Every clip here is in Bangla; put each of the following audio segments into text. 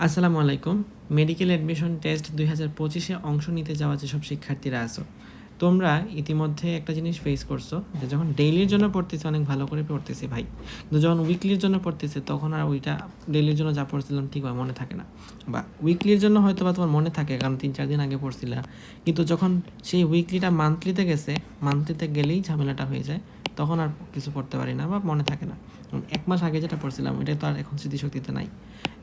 আসসালামু আলাইকুম। মেডিকেল অ্যাডমিশন টেস্ট ২০২৫-এ অংশ নিতে যাওয়া যেসব শিক্ষার্থীরা আছো, তোমরা ইতিমধ্যে একটা জিনিস ফেস করছো যে যখন ডেইলির জন্য পড়তেছি অনেক ভালো করে পড়তেছি ভাই। কিন্তু যখন উইকলির জন্য পড়তেছি তখন আর ওইটা ডেইলির জন্য যা পড়ছিলাম ঠিকভাবে মনে থাকে না। বা উইকলির জন্য হয়তোবা তোমার মনে থাকে কারণ ৩-৪ দিন আগে পড়ছিলা। কিন্তু যখন সেই উইকলিটা মান্থলিতে গেছে, মান্থলিতে গেলেই ঝামেলাটা হয়ে যায়। তখন আর কিছু পড়তে পারি না বা মনে থাকে না। ১ মাস আগে যেটা পড়ছিলাম ওইটা তো আর এখন স্মৃতিশক্তিতে নাই।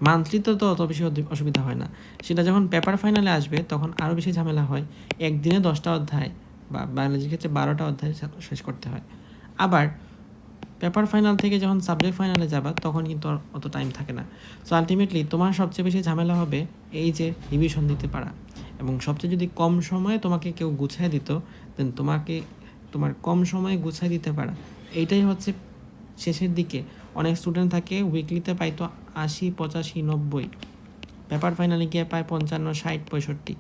মান্থলিতে তো অত বেশি অসুবিধা হয় না। সেটা যখন পেপার ফাইনালে আসবে তখন আরও বেশি ঝামেলা হয়। একদিনে ১০টা অধ্যায় বা বায়োলজির ক্ষেত্রে ১২টা অধ্যায় শেষ করতে হয়। আবার পেপার ফাইনাল থেকে যখন সাবজেক্ট ফাইনালে যাবা তখন কিন্তু আর অত টাইম থাকে না। সো আলটিমেটলি তোমার সবচেয়ে বেশি ঝামেলা হবে এই যে রিভিশন দিতে পারা, এবং সবচেয়ে যদি কম সময়ে তোমাকে কেউ গুছিয়ে দিত দেন তোমাকে তোমার কম সময়ে গুছিয়ে দিতে পারা, এইটাই হচ্ছে শেষের দিকে। অনেক স্টুডেন্ট থাকে উইকলিতে পাইতো ৮০, ৮৫, ৯০, পেপার ফাইনালে গিয়ে পায় ৫৫, ৬০, ৬৫।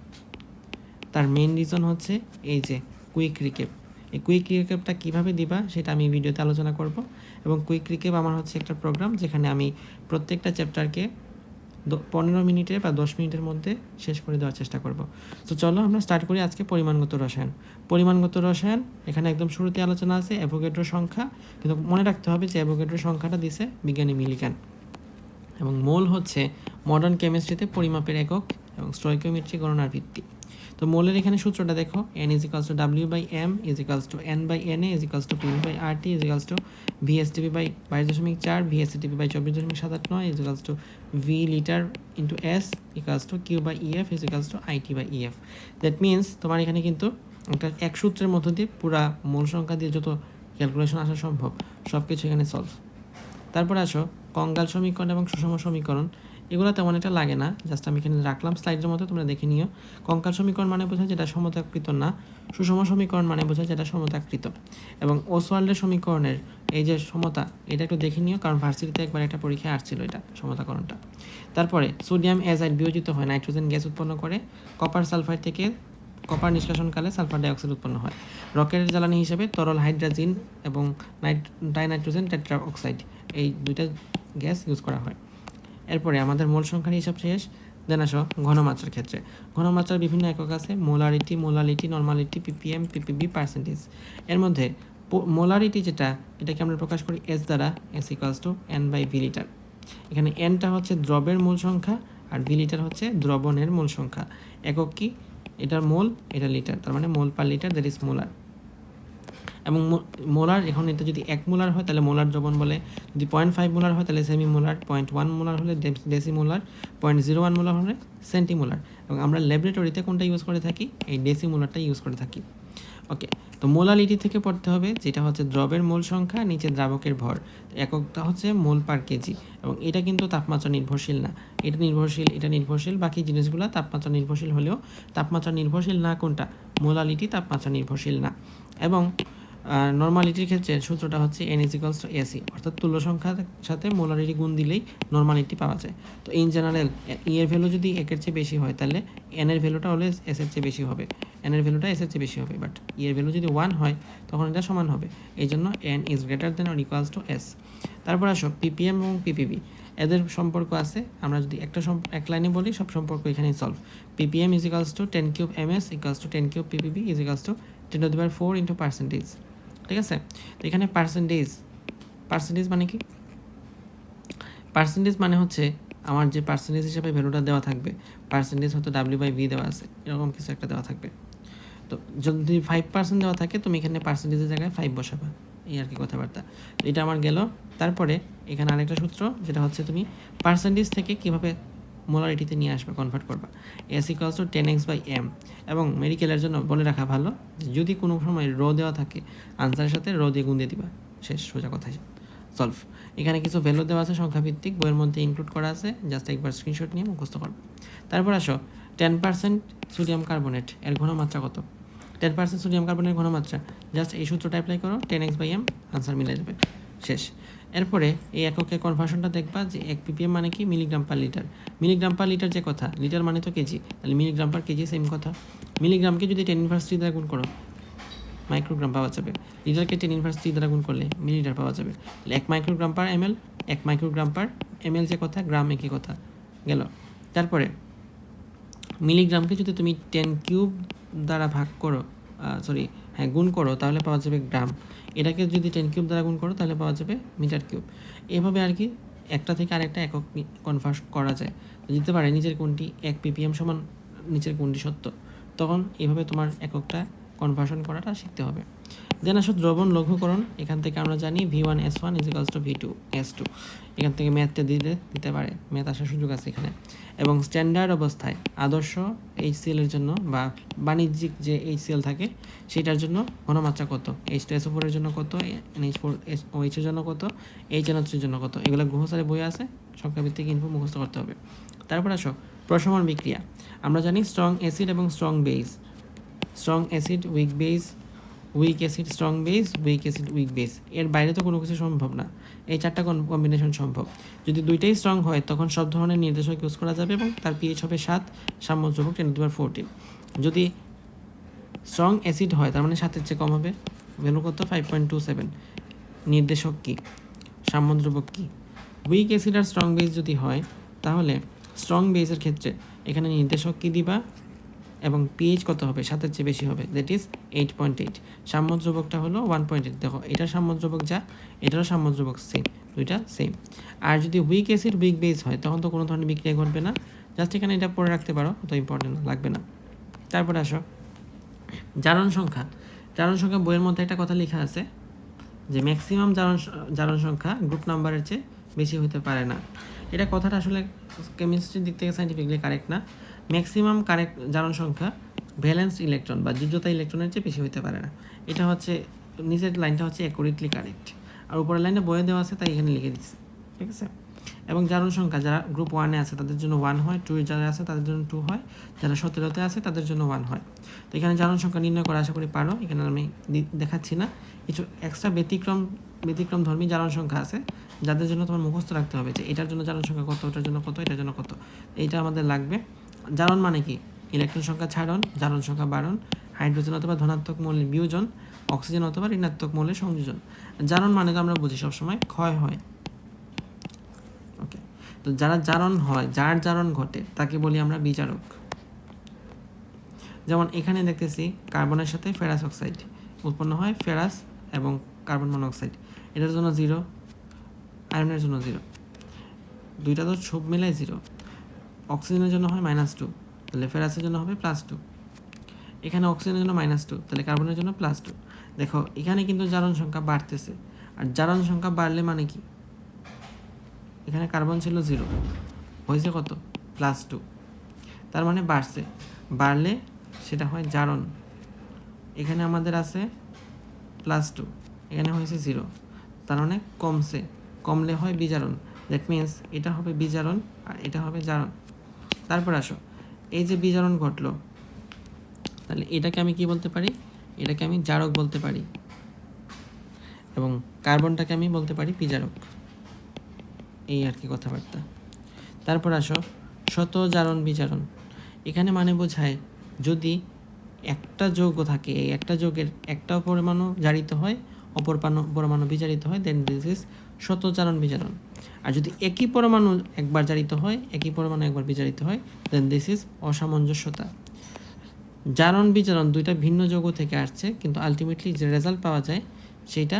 তার মেইন রিজন হচ্ছে এই যে কুইক রিকেপ। এই কুইক রিকেপটা কীভাবে দিবা সেটা আমি ভিডিওতে আলোচনা করব। এবং কুইক রিকেপ আমার হচ্ছে একটা প্রোগ্রাম যেখানে আমি প্রত্যেকটা চ্যাপ্টারকে ১৫ মিনিটে বা ১০ মিনিটের মধ্যে শেষ করে দেওয়ার চেষ্টা করব। তো চলো আমরা স্টার্ট করি আজকে পরিমাণগত রসায়ন। পরিমাণগত রসায়ন এখানে একদম শুরুতে আলোচনা আছে অ্যাভোগাড্রো সংখ্যা, কিন্তু মনে রাখতে হবে যে অ্যাভোগাড্রো সংখ্যাটা দিছে বিজ্ঞানী মিলিকান, এবং মোল হচ্ছে মডার্ন কেমিস্ট্রিতে পরিমাপের একক এবং স্টয়কিওমেট্রি গণনার ভিত্তি। তো মোলের এখানে সূত্রটা দেখো, n = W/m = n/Na = Pv/RT VSTP/22.4 VSCTP/24.789 V liter into S = Q/EF IT/EF। That means তোমার এখানে কিন্তু একটা এক সূত্রের মধ্য দিয়ে পুরা মোল সংখ্যা দিয়ে যত ক্যালকুলেশন আসা সম্ভব সব কিছু এখানে সলভ। তারপর আসো কঙ্গাল সমীকরণ এবং সুষম সমীকরণ। এগুলো তেমন একটা লাগে না, জাস্ট আমি এখানে রাখলাম স্লাইডের মতো, তোমরা দেখে নিও। কঙ্কাল সমীকরণ মানে বোঝায় যেটা সমতাকৃত না, সুষম সমীকরণ মানে বোঝায় যেটা সমতাকৃত। এবং ওসওয়াল্ডের সমীকরণের এই যে সমতা, এটা একটু দেখে নিও কারণ ভার্সিটিতে একবার একটা পরীক্ষায় আসছিল এটা সমতাকরণটা। তারপরে সোডিয়াম অ্যাজাইড বিয়োজিত হয় নাইট্রোজেন গ্যাস উৎপন্ন করে। কপার সালফাইড থেকে কপার নিষ্কাশনকালে সালফার ডাইঅক্সাইড উৎপন্ন হয়। রকেটের জ্বালানি হিসেবে তরল হাইড্রোজেন এবং ডাইনাইট্রোজেন টেট্রা অক্সাইড এই দুইটা গ্যাস ইউজ করা হয়। এরপরে আমাদের মোল সংখ্যার হিসাব শেষ। দেন আসো ঘনমাত্রার ক্ষেত্রে। ঘনমাত্রার বিভিন্ন একক আছে, molarity, molality, normality, ppm, ppb, percentage. এর মধ্যে মোলারিটি যেটা, এটাকে আমরা প্রকাশ করি S দ্বারা, S = n/v লিটার। এখানে nটা হচ্ছে দ্রবের মূল সংখ্যা আর v লিটার হচ্ছে দ্রবণের মূল সংখ্যা। একক কি, এটার মোল, এটা লিটার, তার মানে mole per litre, that is molar. এবং মোলার, এখন এটা যদি ১ মোলার হয় তাহলে মোলার দ্রবণ বলে, যদি 0.5 মোলার হয় তাহলে সেমি মোলার, 0.1 মোলার হলে ডেসিমোলার, 0.01 মোলার হলে সেন্টিমোলার। এবং আমরা ল্যাবরেটরিতে কোনটা ইউজ করে থাকি, এই ডেসিমোলারটা ইউজ করে থাকি। ওকে, তো মোলালিটি থেকে পড়তে হবে যেটা হচ্ছে দ্রবের মোল সংখ্যা নিচে দ্রাবকের ভর, এককটা হচ্ছে মোল পার কেজি। এবং এটা কিন্তু তাপমাত্রা নির্ভরশীল না, এটা নির্ভরশীল, এটা নির্ভরশীল, বাকি জিনিসগুলো তাপমাত্রা নির্ভরশীল হলেও তাপমাত্রা নির্ভরশীল না কোনটা, মোলালিটি তাপমাত্রা নির্ভরশীল না। এবং নর্মালিটির ক্ষেত্রে সূত্রটা হচ্ছে n = AC, অর্থাৎ তুল্য সংখ্যার সাথে মোলারিটি গুণ দিলেই নর্মালিটি পাওয়া যায়। তো ইন জেনারেল এর ভ্যালু যদি 1-এর চেয়ে বেশি হয় তাহলে n এর ভ্যালুটা অলওয়েজ s এর চেয়ে বেশি হবে, n এর ভ্যালুটা s এর চেয়ে বেশি হবে, বাট এর ভ্যালু যদি 1 হয় তখন এটা সমান হবে, এই জন্য n = s। তারপর আসো ppm এবং ppb, এদের সম্পর্ক আছে। আমরা যদি এক লাইনে বলি সব সম্পর্ক এখানেই solve. ppm = 10³ ms = 10³ ppb = 10⁴ into percentage. ঠিক আছে, তো এখানে পার্সেন্টেজ মানে কি, পার্সেন্টেজ মানে হচ্ছে আমার যে পার্সেন্টেজ হিসাবে ভ্যালুটা দেওয়া থাকবে, পার্সেন্টেজ হয়তো W/V দেওয়া আছে, এরকম কিছু একটা দেওয়া থাকবে। তো যদি 5% দেওয়া থাকে তুমি এখানে পার্সেন্টেজের জায়গায় 5 বসাবা, এই আর কি কথাবার্তা। তো এটা আমার গেল। তারপরে এখানে আরেকটা সূত্র যেটা হচ্ছে তুমি পার্সেন্টেজ থেকে কীভাবে মোলারিটিতে নিয়ে আসবে, কনভার্ট করবা। S = 10x/m। এবং মেডিকেলের জন্য বলে রাখা ভালো, যদি কোনো সময় রো দেওয়া থাকে আনসারের সাথে রো দিয়ে গুণ দিয়ে দিবা, শেষ, সোজা কথাই সলভ। এখানে কিছু ভ্যালু দেওয়া আছে সংখ্যাভিত্তিক, বইয়ের মধ্যে ইনক্লুড করা আছে, জাস্ট একবার স্ক্রিনশট নিয়ে মুখস্থ করবে। তারপর আসো 10% সোডিয়াম কার্বনেট, এর ঘনমাত্রা কত। 10% সোডিয়াম কার্বনের ঘনমাত্রা, জাস্ট এই সূত্রটা অ্যাপ্লাই করো, 10x/m, আনসার মিলে যাবে, শেষ। এরপরে এই এককের কনভার্সনটা দেখবা যে 1 ppm মানে কি, milligram per litre. Milligram per litre যে কথা, লিটার মানে তো কেজি, তাহলে মিলিগ্রাম পার কেজি সেম কথা। মিলিগ্রামকে যদি 10⁻³ দ্বারা গুণ করো মাইক্রোগ্রাম পাওয়া যাবে, লিটারকে 10⁻³ দ্বারা গুণ করলে মিলিলিটার পাওয়া যাবে। তাহলে 1 microgram per ml, 1 microgram per ml যে কথা, গ্রাম একই কথা, গেল। তারপরে মিলিগ্রামকে যদি তুমি 10 কিউব দ্বারা ভাগ করো, গুণ করো, তাহলে পাওয়া যাবে গ্রাম। এটাকে যদি 10 কিউব দ্বারা গুণ করো তাহলে পাওয়া যাবে মিটার কিউব। এভাবে আর কি একটা থেকে আরেকটা একক কনভার্ট করা যায়। দিতে পারে নিচের কোনটি 1 ppm সমান নিচের কোনটি সত্য, তখন এইভাবে তোমার এককটা কনভার্সন করাটা শিখতে হবে। দেন আসো দ্রবণ লঘুকরণ। এখান থেকে আমরা জানি V1S1 = V2S2। এখান থেকে ম্যাথটা দিতে পারে, ম্যাথ আসার সুযোগ আছে এখানে। এবং স্ট্যান্ডার্ড অবস্থায় আদর্শ HCl এর জন্য বা বাণিজ্যিক যে HCl থাকে সেটার জন্য ঘনমাত্রা কত, H2SO4 এর জন্য কত, NH4OH এর জন্য কত, HNO3 এর জন্য কত, এগুলো গ্রহসারে বই আছে, সংখ্যাভিত্তিক ইনফো মুখস্থ করতে হবে। তারপর আসো প্রশমন বিক্রিয়া। আমরা জানি স্ট্রং অ্যাসিড এবং strong base, strong acid weak base, week acid strong base, week acid weak base, এর বাইরে তো কোনো কিছু সম্ভব না। এই চারটা কম্বিনেশন সম্ভব। যদি দুইটাই স্ট্রং হয় তখন সব ধরনের নির্দেশক ইউজ করা যাবে এবং তার পিএইচ হবে 7, সাম্য ধ্রুবক 10^14। যদি স্ট্রং অ্যাসিড হয় তার মানে 7-এর চেয়ে কম হবে, ভ্যালু কত 5.27। নির্দেশক কি, সাম্য ধ্রুবক কি। উইক অ্যাসিড আর স্ট্রং বেস যদি হয় তাহলে স্ট্রং বেসের ক্ষেত্রে এখানে নির্দেশক কি দিবা এবং পিএইচ কত হবে, 7-এর চেয়ে বেশি হবে, দ্যাট ইজ 8.8। সাম্য ধ্রুবকটা হলো 1.8। দেখো এটার সাম্য ধ্রুবক যা, এটারও সাম্য ধ্রুবক সেম, দুইটা সেম। আর যদি উইক অ্যাসিড উইক বেস হয় তখন তো কোনো ধরনের বিক্রিয়া ঘটবে না, জাস্ট এখানে এটা পড়ে রাখতে পারো, অত ইম্পর্টেন্ট লাগবে না। তারপরে আসো জারণ সংখ্যা। জারণ সংখ্যা বইয়ের মধ্যে একটা কথা লেখা আছে যে ম্যাক্সিমাম জারণ সংখ্যা গ্রুপ নাম্বারের চেয়ে বেশি হতে পারে না। এটা কথাটা আসলে কেমিস্ট্রির দিক থেকে সাইন্টিফিকলি কারেক্ট না। ম্যাক্সিমাম কারেক্ট জারণ সংখ্যা ভ্যালেন্স ইলেকট্রন বা যোজ্যতা ইলেকট্রনের চেয়ে বেশি হতে পারে না। এটা হচ্ছে নিচের লাইনটা হচ্ছে অ্যাকুরেটলি কারেক্ট, আর উপরের লাইনটা বইয়ে দেওয়া আছে তাই এখানে লিখে দিচ্ছি, ঠিক আছে। এবং জারণ সংখ্যা যারা গ্রুপ 1-এ আছে তাদের জন্য 1 হয়, 2-এ যারা আছে তাদের জন্য 2 হয়, যারা 17-তে আছে তাদের জন্য 1 হয়। তো এখানে জারণ সংখ্যা নির্ণয় করা আশা করি পারো, এখানে আমি দেখাচ্ছি না। কিছু এক্সট্রা ব্যতিক্রম ধর্মী জারণ সংখ্যা আছে যাদের জন্য তোমার মুখস্থ রাখতে হবে যে এটার জন্য জারণ সংখ্যা কত, ওটার জন্য কত, এটার জন্য কত, এইটা আমাদের লাগবে। জারণ মানে কি, ইলেকট্রন সংখ্যা ছাড়ন, জারণ সংখ্যা বাড়ন, হাইড্রোজেন অথবা ধনাত্মক মৌলের বিয়োজন, অক্সিজেন অথবা ঋণাত্মক মৌলের সংযোজন। জারণ মানে তো আমরা বুঝি সবসময় ক্ষয় হয়, ওকে। তো যারা জারণ হয়, যার জারণ ঘটে তাকে বলি আমরা বিজারক। যেমন এখানে দেখতেছি কার্বনের সাথে ফেরাস অক্সাইড উৎপন্ন হয়, ফেরাস এবং কার্বন মনোক্সাইড, এটার জন্য 0, আয়রনের জন্য 0, দুইটা তো সব মিলাই 0। অক্সিজেনের জন্য হয় -2, তাহলে ফেরাসের জন্য হবে +2। এখানে অক্সিজেনের জন্য -2, তাহলে কার্বনের জন্য +2। দেখো এখানে কিন্তু জারণ সংখ্যা বাড়তেছে, আর জারণ সংখ্যা বাড়লে মানে কি, এখানে কার্বন ছিল 0, হয়েছে কত +2, তার মানে বাড়ছে, বাড়লে সেটা হয় জারণ। এখানে আমাদের আছে +2, এখানে হয়েছে 0, তার মানে কমছে, কমলে হয় বিজারণ। দ্যাট মিনস এটা হবে বিজারণ আর এটা হবে জারণ। তারপর আসো এই যে বিজারণ ঘটলো, তাহলে এটাকে আমি কি বলতে পারি, এটাকে আমি জারক বলতে পারি, এবং কার্বনটাকে আমি বলতে পারি বিজারক। এই আর কি কথাবার্তা। তারপর আসো শত জারণ বিজারণ। এখানে মানে বোঝায় যদি একটা যৌগ থাকে, এই একটা যৌগের একটা পরমাণু জারিত হয়, অপর পরমাণু বিজারিত হয়, দেন দিস ইজ শত জারণ বিজারণ। আর যদি একই পরমাণু একবার জারিত হয়, একই পরমাণু একবার বিজারিত হয়, দেন দিস ইজ অসামঞ্জস্যতা। জারণ বিজারণ দুইটা ভিন্ন যৌগ থেকে আসছে, কিন্তু আলটিমেটলি যে রেজাল্ট পাওয়া যায় সেটা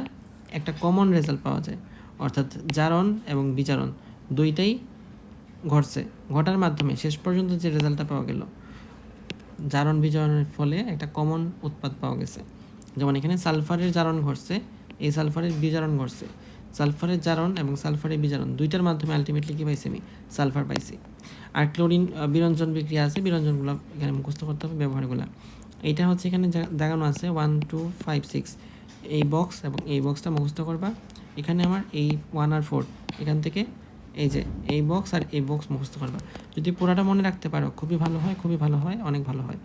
একটা কমন রেজাল্ট পাওয়া যায়। অর্থাৎ জারণ এবং বিজারণ দুইটাই ঘটছে, ঘটার মাধ্যমে শেষ পর্যন্ত যে রেজাল্টটা পাওয়া গেল, জারণ বিজারণের ফলে একটা কমন উৎপাদ পাওয়া গেছে। যেমন এখানে সালফারের জারণ ঘটছে, এই সালফারের বিজারণ ঘটছে। সালফারের জারণ এবং সালফারের বিজারণ দুইটার মাধ্যমে আলটিমেটলি কী পাইছি আমি, সালফার পাইছি। আর ক্লোরিন বিরঞ্জন বিক্রিয়া আছে, বিরঞ্জনগুলো এখানে মুখস্থ করতে হবে, ব্যবহারগুলো। এইটা হচ্ছে এখানে দেখানো আছে 1, 2, 5, 6, এই বক্স এবং এই বক্সটা মুখস্থ করবা। এখানে আমার এই 1 আর 4, এখান থেকে এই যে এই বক্স আর এই বক্স মুখস্থ করবা। যদি পুরাটা মনে রাখতে পারো খুবই ভালো হয়, খুবই ভালো হয়, অনেক ভালো হয়।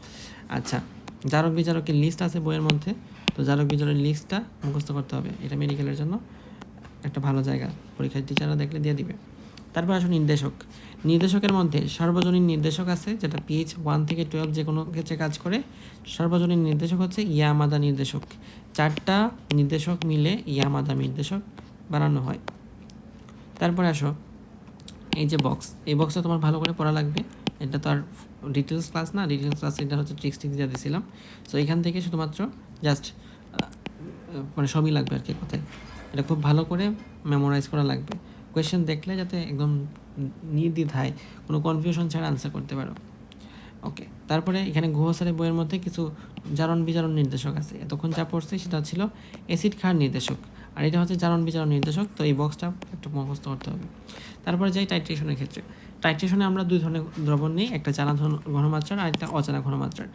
আচ্ছা, জারক বিজারকের লিস্ট আছে বইয়ের মধ্যে, তো জারক বিজারকের লিস্টটা মুখস্থ করতে হবে, এটা মেডিকেলের জন্য একটা ভালো জায়গা, পরীক্ষার টিচাররা দেখলে দিয়ে দিবে। তারপর আসুন নির্দেশক। নির্দেশকের মধ্যে সর্বজনীন নির্দেশক আছে, যেটা PH 1 থেকে 12 যে কোনো ক্ষেত্রে কাজ করে। সর্বজনীন নির্দেশক হচ্ছে ইয়ামাদা নির্দেশক, 4টা নির্দেশক মিলে ইয়ামাদা নির্দেশক বানানো হয়। তারপরে আসো এই যে বক্স, এই বক্সটা তোমার ভালো করে পড়া লাগবে। এটা তো আর ডিটেলস ক্লাস না, ডিটেলস ক্লাস এটা হচ্ছে ট্রিক্স দিয়ে দিয়েছিলাম। সো এখান থেকে শুধুমাত্র জাস্ট মানে সবই লাগবে আর কি কথায়। এটা খুব ভালো করে মেমোরাইজ করা লাগবে। কোয়েশ্চেন দেখলে যাতে একদম নির্দ্বিধায় কোনো কনফিউশন ছাড়া আনসার করতে পারো। ওকে, তারপরে এখানে গুহ স্যারের বইয়ের মধ্যে কিছু জারণ বিজারণ নির্দেশক আছে। এতক্ষণ যা পড়ছে সেটা ছিল অ্যাসিড ক্ষার নির্দেশক, আর এটা হচ্ছে জারণ বিজারণ নির্দেশক। তো এই বক্সটা একটু মুখস্থ করতে হবে। তারপরে যাই টাইট্রেশনের ক্ষেত্রে। টাইট্রেশনে আমরা দুই ধরনের দ্রবণ নিই, একটা জানা ঘনমাত্রার আর একটা অজানা ঘনমাত্রার।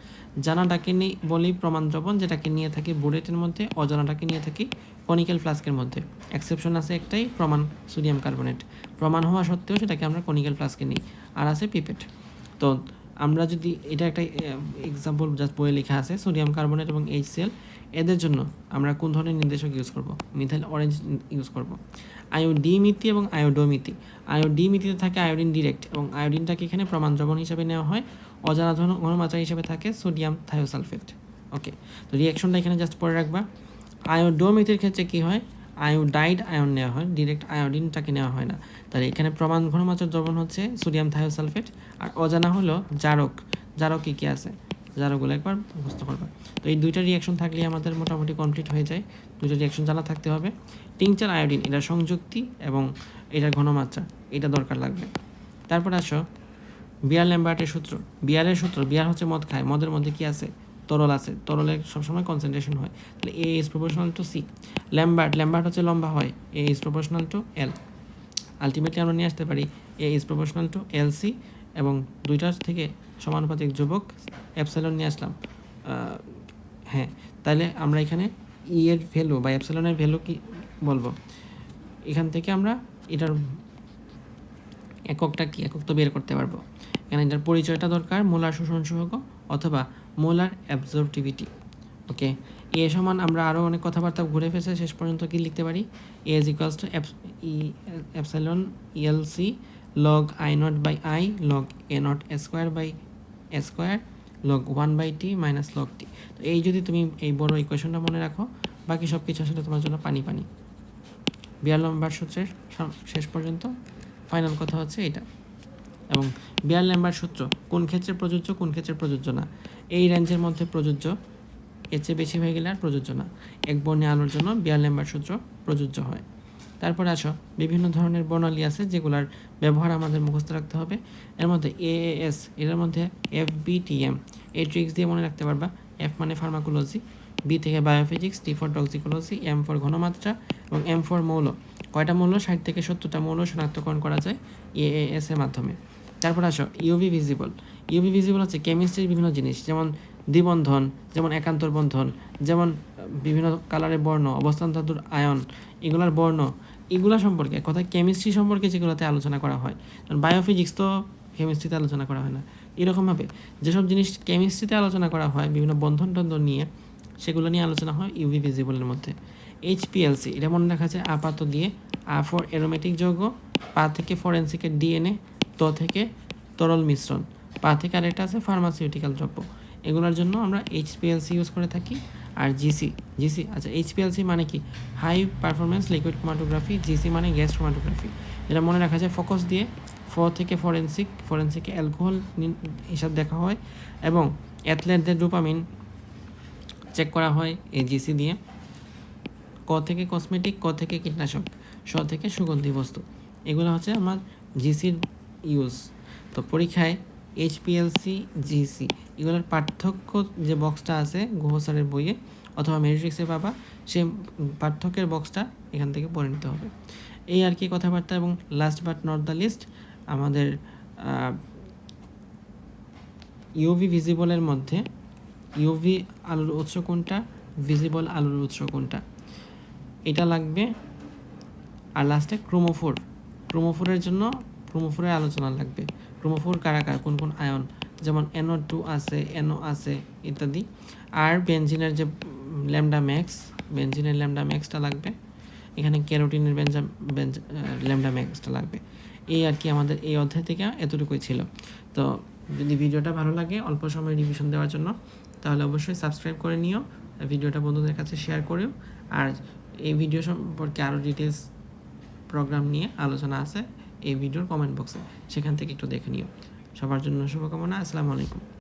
জানাটাকে নিই বলি প্রমাণ দ্রবণ, যেটাকে নিয়ে থাকি বুলেটের মধ্যে। অজানাটাকে নিয়ে থাকি কনিক্যাল ফ্লাস্কের মধ্যে। এক্সেপশন আছে একটাই, প্রমাণ সোডিয়াম কার্বনেট। প্রমাণ হওয়া সত্ত্বেও সেটাকে আমরা কনিক্যাল ফ্লাস্কে নিই। আর আছে পিপেট। তো আমরা যদি এটা একটা এক্সাম্পল জাস্ট বইয়ে লেখা আছে, সোডিয়াম কার্বনেট এবং HCl এদের জন্য আমরা কোন ধরনের নির্দেশক ইউজ করব? মিথাইল অরেঞ্জ ইউজ করব। আয়োডিমিথি এবং আয়োডোমিথি। আয়োডিমিথিতে থাকে আয়োডিন ডিরেক্ট, এবং আয়োডিনটাকে এখানে প্রমাণ দ্রবণ হিসেবে নেওয়া হয়। অজানা ঘনমাত্রা হিসেবে থাকে সোডিয়াম থায়োসালফেট। ওকে, তো রিয়াকশনটা এখানে জাস্ট পড়ে রাখবা। আয়োডোমিথির ক্ষেত্রে কী হয়? আয়োডাইড আয়ন নেওয়া হয়, ডিরেক্ট আয়োডিনটাকে নেওয়া হয় না। তাহলে এখানে প্রমাণ ঘনমাত্রার দ্রবণ হচ্ছে সোডিয়াম থায়োসালফেট। আর অজানা হলো জারক। জারক কী আছে? জারকগুলো একবার মুখস্থ করবা। তো এই দুইটা রিয়াকশন থাকলেই আমাদের মোটামুটি কমপ্লিট হয়ে যায়। দুইটা রিয়াকশন জানা থাকতে হবে। টিংচার আয়োডিন, এটা সংযুক্তি এবং এটার ঘনমাত্রা, এটা দরকার লাগবে। তারপর আসো বিয়ার ল্যাম্বার্টের সূত্র। বিয়ারের সূত্র, বিয়ার হচ্ছে মদ খায়, মদের মধ্যে কি আছে? তরল আছে, তরলের সবসময় কনসেন্ট্রেশন হয়। তাহলে A is proportional to C। Lambert হচ্ছে লম্বা হয়, A is proportional to L। Ultimately আমরা নিয়ে আসতে পারি A is proportional to LC, এবং দুইটার থেকে সমানুপাতিক ধ্রুবক এপসাইলন নিয়ে আসলাম। হ্যাঁ, তাহলে আমরা এখানে E এর ভ্যালু বা এপসাইলনের ভ্যালু কি বলবো? এখান থেকে আমরা এটার এককটা কি, একক তো বের করতে পারবো। এখানে এটার পরিচয়টা দরকার, মোলার শোষণ সহগ অথবা মোলার অ্যাবজর্পটিভিটি। ওকে, এ সমান আমরা আরও অনেক কথাবার্তা ঘুরে ফেসে শেষ পর্যন্ত কি লিখতে পারি? A is equals to epsilon ELC log I0 by I log A0 square by square log 1/t minus log t। তো এই যদি তুমি এই বড় ইকুয়েশনটা মনে রাখো, বাকি সব কিছু আসলে তোমার জন্য পানি পানি। বিয়ার ল্যাম্বার্ট সূত্রের শেষ পর্যন্ত ফাইনাল কথা হচ্ছে এটা। এবং বিয়ার ল্যাম্বার্ট সূত্র কোন ক্ষেত্রে প্রযোজ্য, কোন ক্ষেত্রে প্রযোজ্য না, এই রেঞ্জের মধ্যে প্রযোজ্য, এর চেয়ে বেশি হয়ে গেলে আর প্রযোজ্য না। এক বর্ণে আলোর জন্য বিয়ার ল্যাম্বার্ট সূত্র প্রযোজ্য হয়। তারপরে আসো বিভিন্ন ধরনের বর্ণালী আছে যেগুলোর ব্যবহার আমাদের মুখস্থ রাখতে হবে। এর মধ্যে AAS, এর মধ্যে FBTM, এই ট্রিক্স দিয়ে মনে রাখতে পারবা। F মানে ফার্মাকোলজি, B থেকে biophysics, T for toxicology, M for ঘনমাত্রা এবং M ফর মৌল। কয়টা মৌল? 60 থেকে 70টা মৌল শনাক্তকরণ করা যায় AAS এর মাধ্যমে। তারপর আসো ইউভি ভিজিবল। ইউভি ভিজিবল হচ্ছে কেমিস্ট্রির বিভিন্ন জিনিস, যেমন দ্বিবন্ধন, যেমন একান্তর বন্ধন, যেমন বিভিন্ন কালারের বর্ণ, অবস্থান ধাতুর আয়ন, এগুলার বর্ণ, এগুলা সম্পর্কে কথা কেমিস্ট্রি সম্পর্কে যেগুলোতে আলোচনা করা হয়। বায়োফিজিক্স তো কেমিস্ট্রিতে আলোচনা করা হয় না। এরকমভাবে যেসব জিনিস কেমিস্ট্রিতে আলোচনা করা হয় বিভিন্ন বন্ধন টন্ধন নিয়ে, সেগুলো নিয়ে আলোচনা হয় ইউভি ভিজিবলের মধ্যে। HPLC, এটা মনে রাখা যায় আপাত দিয়ে আ ফর অ্যারোমেটিক যৌগ, পা থেকে ফরেনসিকের DNA, ত থেকে তরল মিশ্রণ, পা থেকে আরেকটা আছে ফার্মাসিউটিক্যাল দ্রব্য। এগুলোর জন্য আমরা HPLC ইউজ করে থাকি। আর জিসি, আচ্ছা HPLC মানে কি? High performance liquid chromatography. GC মানে গ্যাস ক্রোমাটোগ্রাফি। এটা মনে রাখা যায় ফোকাস দিয়ে থেকে ফরেনসিকে অ্যালকোহল হিসাব দেখা হয়, এবং অ্যাথলেটদের ডোপামিন চেক করা হয় এই জিসি দিয়ে। ক থেকে কসমেটিক, ক থেকে কীটনাশক, স থেকে সুগন্ধি বস্তু। এগুলো হচ্ছে আমার জিসির ইউজ। তো পরীক্ষায় HPLC, জিসি এগুলোর পার্থক্য যে বক্সটা আছে গুহ স্যারের বইয়ে অথবা মেরিট্রিক্সে পাবা, সেই পার্থক্যের বক্সটা এখান থেকে পড়ে নিতে হবে। এই আর কি কথাবার্তা। এবং last but not the least, আমাদের ইউভি ভিজিবলের মধ্যে ইউভি আলোর উৎস কোনটা, ভিজিবল আলোর উৎস কোনটা, এটা লাগবে। আর লাস্টে ক্রোমোফোরের জন্য ক্রোমোফোরের আলোচনা লাগবে। ক্রোমোফোর কারাকার, কোন কোন আয়ন, যেমন NO2 আছে, NO আছে ইত্যাদি। আর বেনজিনের যে বেনজিনের ল্যামডা ম্যাক্সটা লাগবে। এখানে ক্যারোটিনের ল্যামডা ম্যাক্সটা লাগবে। এই আর কি আমাদের এই অধ্যায় থেকে এতটুকুই ছিল। তো যদি ভিডিওটা ভালো লাগে অল্প সময় রিভিশন দেওয়ার জন্য, তাহলে অবশ্যই সাবস্ক্রাইব করে নিও, ভিডিওটা বন্ধুদের কাছে শেয়ার করিও। আর এই ভিডিও সম্পর্কে আরও ডিটেলস প্রোগ্রাম নিয়ে আলোচনা আছে এই ভিডিওর কমেন্ট বক্সে, সেখান থেকে একটু দেখে নিও। সবার জন্য শুভকামনা। আসসালামু আলাইকুম।